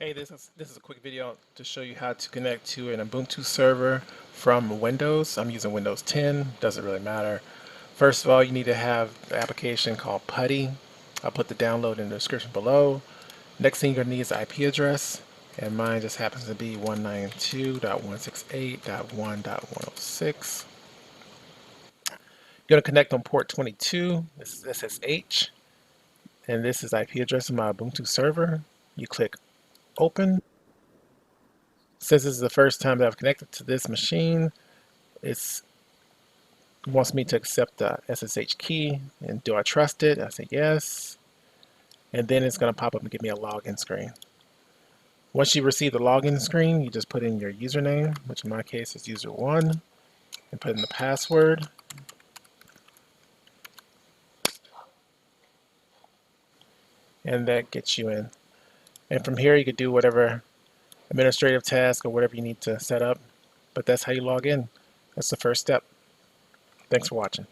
Hey, this is a quick video to show you how to connect to an Ubuntu server from Windows. I'm using Windows 10, doesn't really matter. First of all, you need to have the application called Putty. I'll put the download in the description below. Next thing you're gonna need is the IP address, and mine just happens to be 192.168.1.106. You're gonna connect on port 22. This is SSH, and this is IP address of my Ubuntu server. You click Open. Since this is the first time that I've connected to this machine, it wants me to accept the SSH key. And do I trust it? I say yes. And then it's going to pop up and give me a login screen. Once you receive the login screen, you just put in your username, which in my case is user1, and put in the password. And that gets you in. And from here, you could do whatever administrative task or whatever you need to set up. But that's how you log in. That's the first step. Thanks for watching.